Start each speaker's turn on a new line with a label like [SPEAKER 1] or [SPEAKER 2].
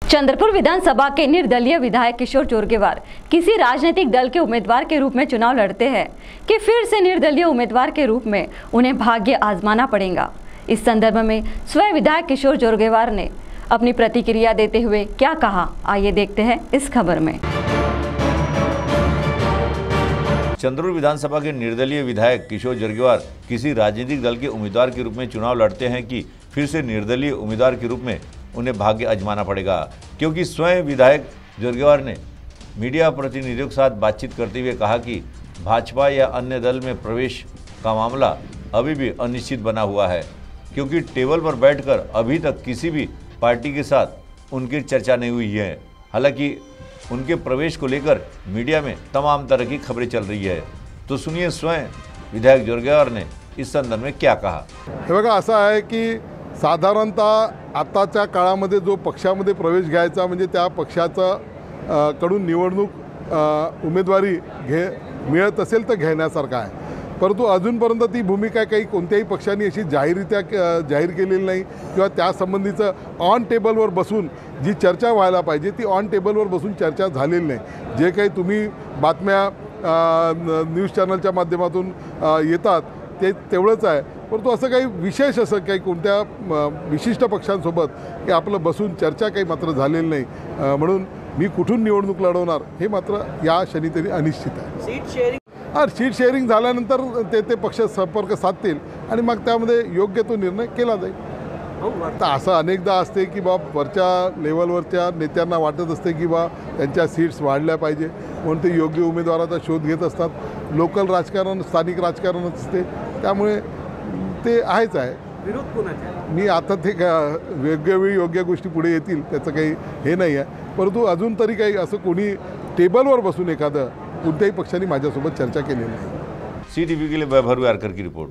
[SPEAKER 1] चंद्रपुर विधानसभा के निर्दलीय विधायक किशोर जोरगेवार किसी राजनीतिक दल के उम्मीदवार के रूप में चुनाव लड़ते हैं कि फिर से निर्दलीय उम्मीदवार के रूप में उन्हें भाग्य आजमाना पड़ेगा। इस संदर्भ में स्वयं विधायक किशोर जोरगेवार ने अपनी प्रतिक्रिया देते हुए क्या कहा, आइए देखते हैं इस खबर में।
[SPEAKER 2] चंद्रपुर विधानसभा के निर्दलीय विधायक किशोर जोरगेवार किसी राजनीतिक दल के उम्मीदवार के रूप में चुनाव लड़ते हैं कि फिर से निर्दलीय उम्मीदवार के रूप में उन्हें भाग्य आजमाना पड़ेगा, क्योंकि स्वयं विधायक जोरगेवार ने मीडिया प्रतिनिधियों के साथ बातचीत करते हुए कहा कि भाजपा या अन्य दल में प्रवेश का मामला अभी भी अनिश्चित बना हुआ है, क्योंकि टेबल पर बैठकर अभी तक किसी भी पार्टी के साथ उनकी चर्चा नहीं हुई है। हालांकि उनके प्रवेश को लेकर मीडिया में तमाम तरह की खबरें चल रही है। तो सुनिए स्वयं विधायक जोरगेवार ने इस संदर्भ में क्या कहा।
[SPEAKER 3] हे बघा, असं आहे की साधारणतः आताच्या काळामध्ये जो पक्षामध्ये प्रवेश घ्यायचा म्हणजे त्या पक्षाचा कडून निवडणूक उमेदवारी मिळत असेल तर घेण्यासारखा आहे, परंतु अजूनपर्यंत ती भूमिका काही कोणत्याही पक्षाने अशी जाहीर केलेली नाही किंवा त्यासंबंधीचं ऑन टेबलवर बसून जी चर्चा व्हायला पाहिजे ती ऑन टेबलवर बसून चर्चा झालेली नाही। जे काही तुम्ही बातम्या न्यूज चॅनलच्या माध्यमातून येतात ते तेवढंच आहे, परंतु असं काही विशेष असं काही कोणत्या विशिष्ट पक्षांसोबत की आपलं बसून चर्चा काही मात्र झालेली नाही। म्हणून मी कुठून निवडणूक लढवणार हे मात्र या क्षणी तरी अनिश्चित आहे। सीट शेअरिंग झाल्यानंतर ते पक्ष संपर्क साधतील आणि मग त्यामध्ये योग्य तो निर्णय केला जाईल। तर असं अनेकदा असते की वरच्या लेवलवरच्या नेत्यांना वाटत असते की त्यांच्या सीट्स वाढल्या पाहिजे म्हणून ते योग्य उमेदवाराचा शोध घेत असतात। लोकल राजकारण, स्थानिक राजकारण असते, त्यामुळे ते आहेच आहे।
[SPEAKER 4] विरोध कोणाचा?
[SPEAKER 3] मी आता ते वेगवेगळी योग्य गोष्टी पुढे येतील त्याचं काही हे नाही आहे, परंतु अजून तरी काही असं कोणी टेबलवर बसून एखादं कोणत्याही पक्षाने माझ्यासोबत चर्चा केलेली नाही।
[SPEAKER 2] CTV के लिए वैभव यारकर की रिपोर्ट।